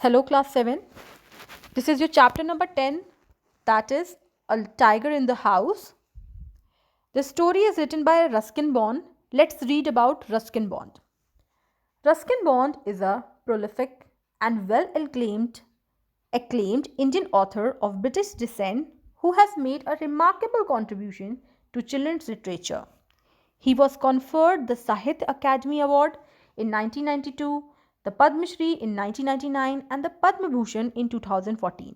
Hello, class 7. This is your chapter number 10, that is A Tiger in the House. The story is written by Ruskin Bond. Let's read about Ruskin Bond. Ruskin Bond is a prolific and acclaimed Indian author of British descent who has made a remarkable contribution to children's literature. He was conferred the Sahitya Akademi Award in 1992, the Padma Shri in 1999, and the Padma Bhushan in 2014.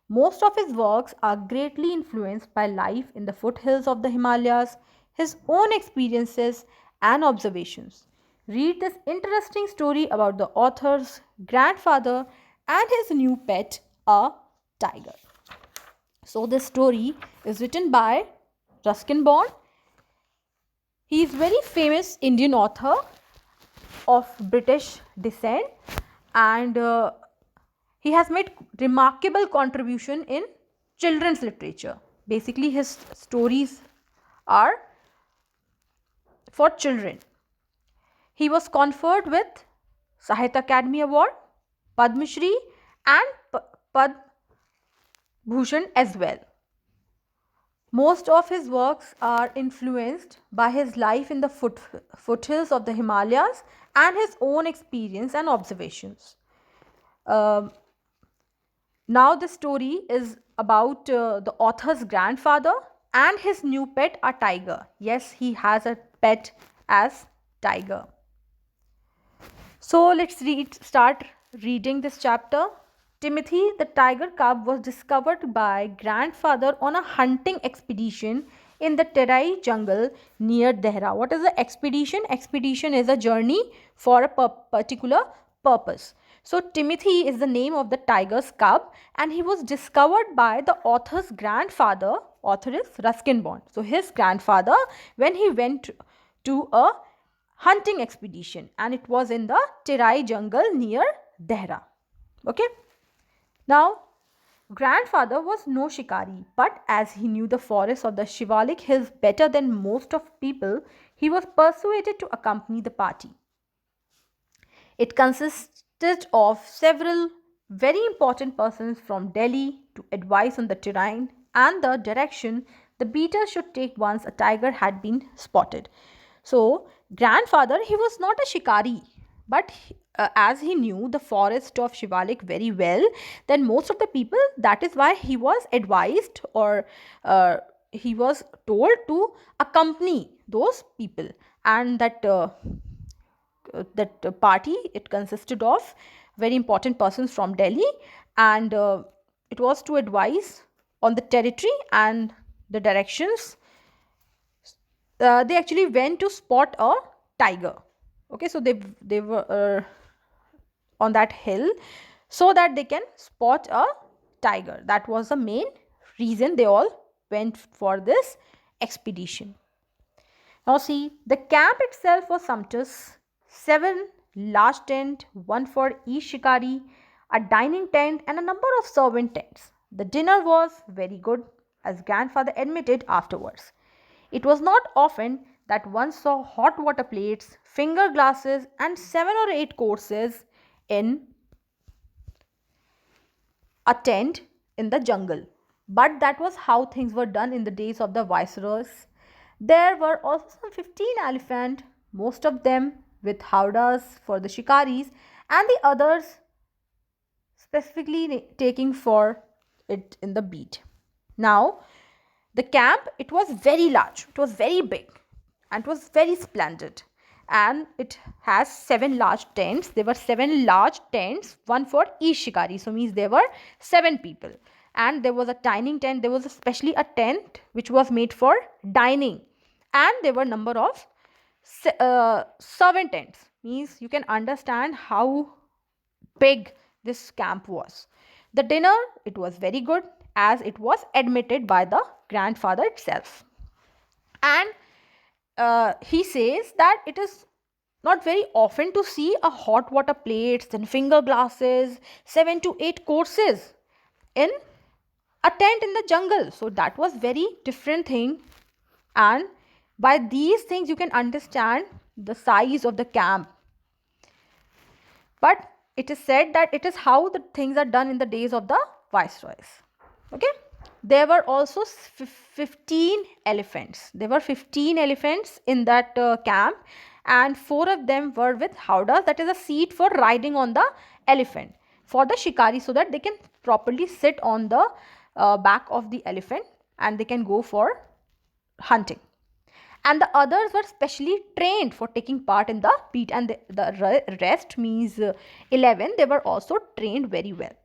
Most of his works are greatly influenced by life in the foothills of the Himalayas, his own experiences and observations. Read this interesting story about the author's grandfather and his new pet, a tiger. So, this story is written by Ruskin Bond. He is very famous Indian author of British descent, and he has made remarkable contribution in children's literature. Basically, his stories are for children. He was conferred with Sahitya Akademi Award, Padma Shri, and Padma Bhushan as well. Most of his works are influenced by his life in the foothills of the Himalayas and his own experience and observations. Um Now, the story is about the author's grandfather and his new pet, a tiger. Yes, he has a pet as tiger. So, let's start reading this chapter. Timothy the tiger cub was discovered by grandfather on a hunting expedition in the Terai jungle near Dehra. What is the expedition? Expedition is a journey for a particular purpose. So Timothy is the name of the tiger's cub, and he was discovered by the author's grandfather. Author is Ruskin Bond. So his grandfather, when he went to a hunting expedition, and it was in the Terai jungle near Dehra. Okay. Now, grandfather was no shikari, but as he knew the forests of the Shivalik hills better than most of people, he was persuaded to accompany the party. It consisted of several very important persons from Delhi to advise on the terrain and the direction the beater should take once a tiger had been spotted. So, grandfather, he was not a shikari, but as he knew the forest of Shivalik very well, then most of the people, that is why he was advised, or he was told to accompany those people, and that party, it consisted of very important persons from Delhi, and it was to advise on the territory and the directions. They actually went to spot a tiger. Okay, so they were on that hill so that they can spot a tiger. That was the main reason they all went for this expedition. Now see, the camp itself was sumptuous. 7 large tents, one for each shikari, a dining tent, and a number of servant tents. The dinner was very good, as grandfather admitted afterwards. It was not often that one saw hot water plates, finger glasses, and 7 or 8 courses in a tent in the jungle. But that was how things were done in the days of the viceroys. There were also some 15 elephants, most of them with howdahs for the shikaris, and the others specifically taking for it in the beat. Now, the camp, it was very large, it was very big, and it was very splendid. And it has 7 large tents. There were 7 large tents, one for each shikari. So means there were 7 people. And there was a dining tent. There was especially a tent which was made for dining. And there were number of servant tents. Means you can understand how big this camp was. The dinner, it was very good, as it was admitted by the grandfather itself. And he says that it is not very often to see a hot water plates and finger glasses, 7 to 8 courses in a tent in the jungle. So that was very different thing, and by these things you can understand the size of the camp. But it is said that it is how the things are done in the days of the viceroys. Okay, there were also 15 elephants. There were 15 elephants in that camp, and 4 of them were with howdahs, that is a seat for riding on the elephant for the shikari, so that they can properly sit on the back of the elephant and they can go for hunting. And the others were specially trained for taking part in the beat, and the rest means 11, they were also trained very well.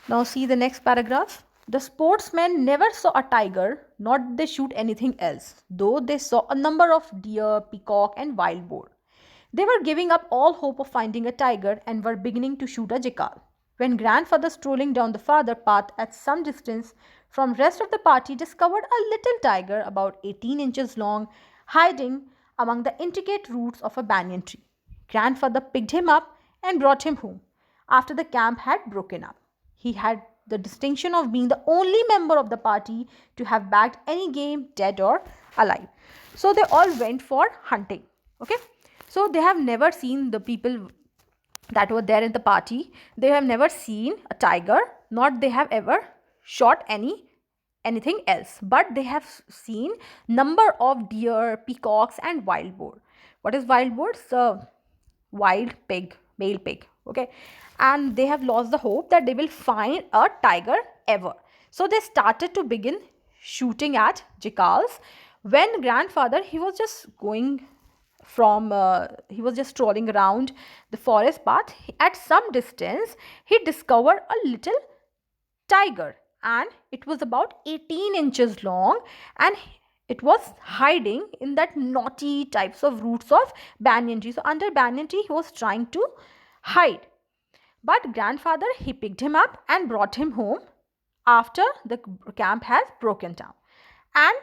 Now see the next paragraph. The sportsmen never saw a tiger, nor did they shoot anything else, though they saw a number of deer, peacock, and wild boar. They were giving up all hope of finding a tiger and were beginning to shoot a jackal, when grandfather, strolling down the farther path at some distance from rest of the party, discovered a little tiger about 18 inches long, hiding among the intricate roots of a banyan tree. Grandfather picked him up and brought him home after the camp had broken up. He had the distinction of being the only member of the party to have bagged any game, dead or alive. So they all went for hunting. Okay, so they have never seen, the people that were there in the party, they have never seen a tiger, not they have ever shot anything else, but they have seen number of deer, peacocks, and wild boar. What is wild boar? So wild pig, male pig. Okay, and they have lost the hope that they will find a tiger ever. So they started to begin shooting at jackals. When grandfather, he was just going from he was just strolling around the forest path, at some distance he discovered a little tiger, and it was about 18 inches long, and it was hiding in that knotty types of roots of banyan tree. So under banyan tree he was trying to hide, but grandfather, he picked him up and brought him home after the camp has broken down. And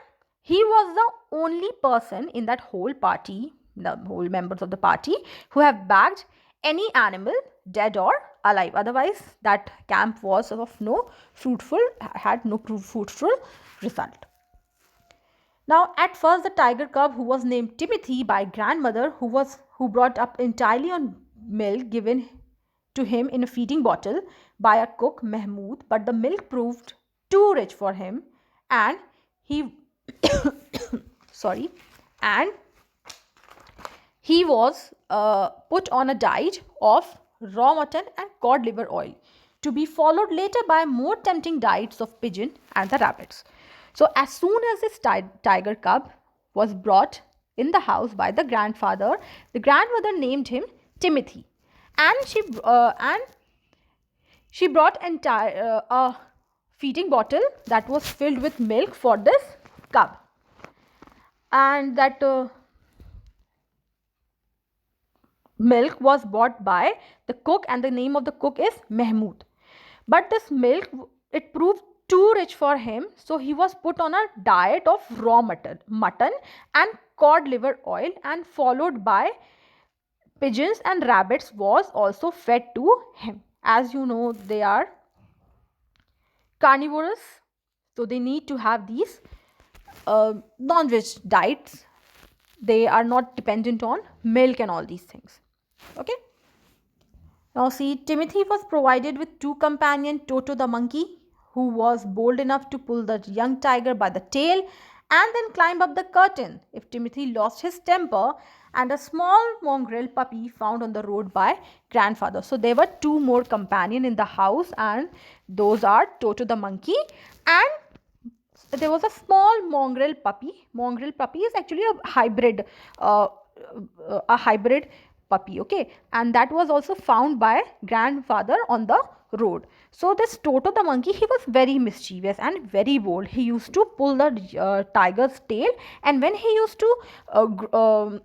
he was the only person in that whole party, the whole members of the party, who have bagged any animal, dead or alive. Otherwise, that camp was of no fruitful, had no fruitful result. Now, at first, the tiger cub, who was named Timothy by grandmother, who brought up entirely on milk given to him in a feeding bottle by a cook, Mahmood, but the milk proved too rich for him, and he sorry, and he was put on a diet of raw mutton and cod liver oil, to be followed later by more tempting diets of pigeon and the rabbits. So as soon as this tiger cub was brought in the house by the grandfather, the grandmother named him Timothy, and she brought entire a feeding bottle that was filled with milk for this cub, and that milk was bought by the cook, and the name of the cook is Mahmood. But this milk, it proved too rich for him, so he was put on a diet of raw mutton and cod liver oil, and followed by pigeons and rabbits was also fed to him. As you know, they are carnivorous, so they need to have these non-veg diets. They are not dependent on milk and all these things. Okay, now see, Timothy was provided with 2 companions, Toto the monkey, who was bold enough to pull the young tiger by the tail and then climb up the curtain if Timothy lost his temper, and a small mongrel puppy found on the road by grandfather. So there were 2 more companions in the house, and those are Toto the monkey, and there was a small mongrel puppy. Mongrel puppy is actually a hybrid puppy. Okay, and that was also found by grandfather on the road. So this Toto the monkey, he was very mischievous and very bold. He used to pull the tiger's tail, and when he used to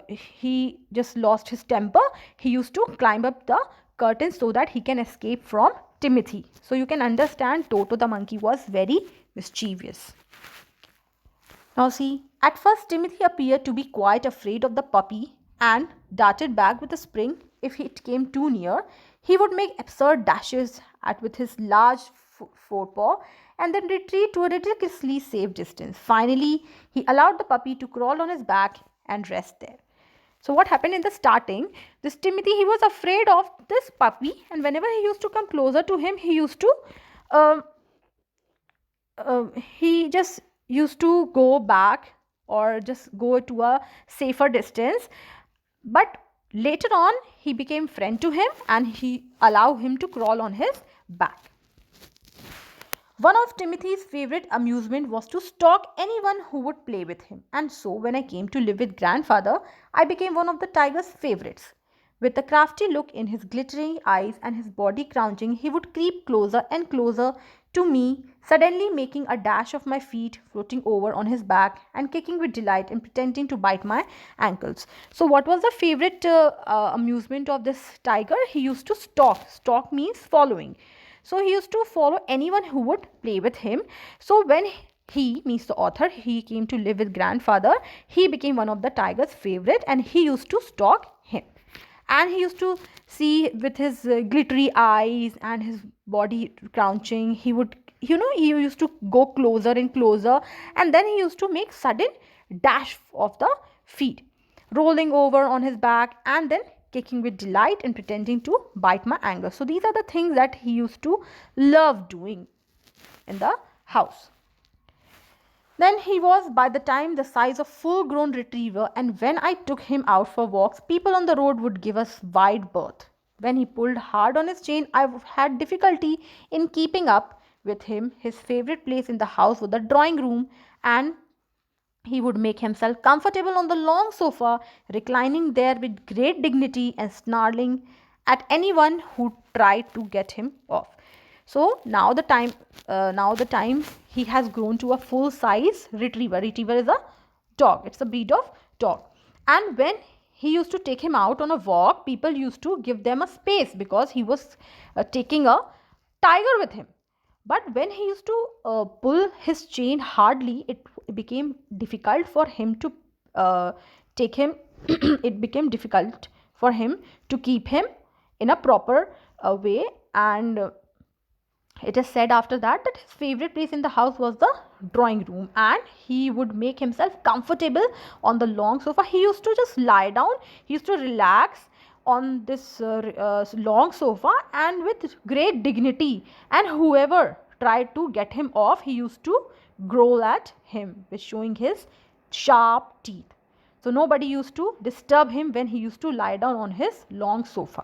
he just lost his temper, he used to climb up the curtain so that he can escape from Timothy. So you can understand Toto the monkey was very mischievous. Now see, at first Timothy appeared to be quite afraid of the puppy and darted back with a spring. If it came too near, he would make absurd dashes with his large forepaw and then retreat to a ridiculously safe distance. Finally, he allowed the puppy to crawl on his back and rest there. So what happened in the starting, this Timothy, he was afraid of this puppy, and whenever he used to come closer to him, he used to um, he just used to go back or just go to a safer distance. But later on, he became friend to him and he allowed him to crawl on his back. One of Timothy's favorite amusement was to stalk anyone who would play with him. And so when I came to live with grandfather, I became one of the tiger's favorites. With a crafty look in his glittering eyes and his body crouching, he would creep closer and closer to me, suddenly making a dash of my feet, floating over on his back, and kicking with delight and pretending to bite my ankles. So, what was the favorite amusement of this tiger? He used to stalk. Stalk means following. So he used to follow anyone who would play with him. So when he means the author, he came to live with grandfather, he became one of the tiger's favorite and he used to stalk him. And he used to see with his glittery eyes and his body crouching, he would, he used to go closer and closer, and then he used to make sudden dash of the feet, rolling over on his back and then kicking with delight and pretending to bite my anger. So these are the things that he used to love doing in the house. Then he was by the time the size of full grown retriever, and when I took him out for walks, people on the road would give us wide berth. When he pulled hard on his chain, I had difficulty in keeping up with him. His favorite place in the house was the drawing room, and he would make himself comfortable on the long sofa, reclining there with great dignity and snarling at anyone who tried to get him off. So now the time he has grown to a full size retriever. Retriever is a dog. It's a breed of dog. And when he used to take him out on a walk, people used to give them a space because he was taking a tiger with him. But when he used to pull his chain hardly, it became difficult for him to take him. It became difficult for him to keep him in a proper way. And it is said after that that his favorite place in the house was the drawing room, and he would make himself comfortable on the long sofa. He used to just lie down, he used to relax on this long sofa and with great dignity, and whoever tried to get him off, he used to growl at him with showing his sharp teeth. So nobody used to disturb him when he used to lie down on his long sofa,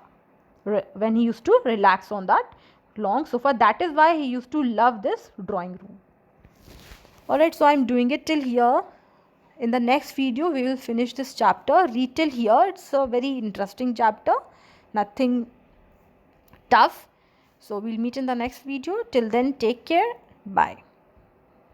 when he used to relax on that long sofa. That is why he used to love this drawing room. Alright, so I'm doing it till here. In the next video we will finish this chapter. Read till here. It's a very interesting chapter, nothing tough. So we'll meet in the next video. Till then, take care. Bye.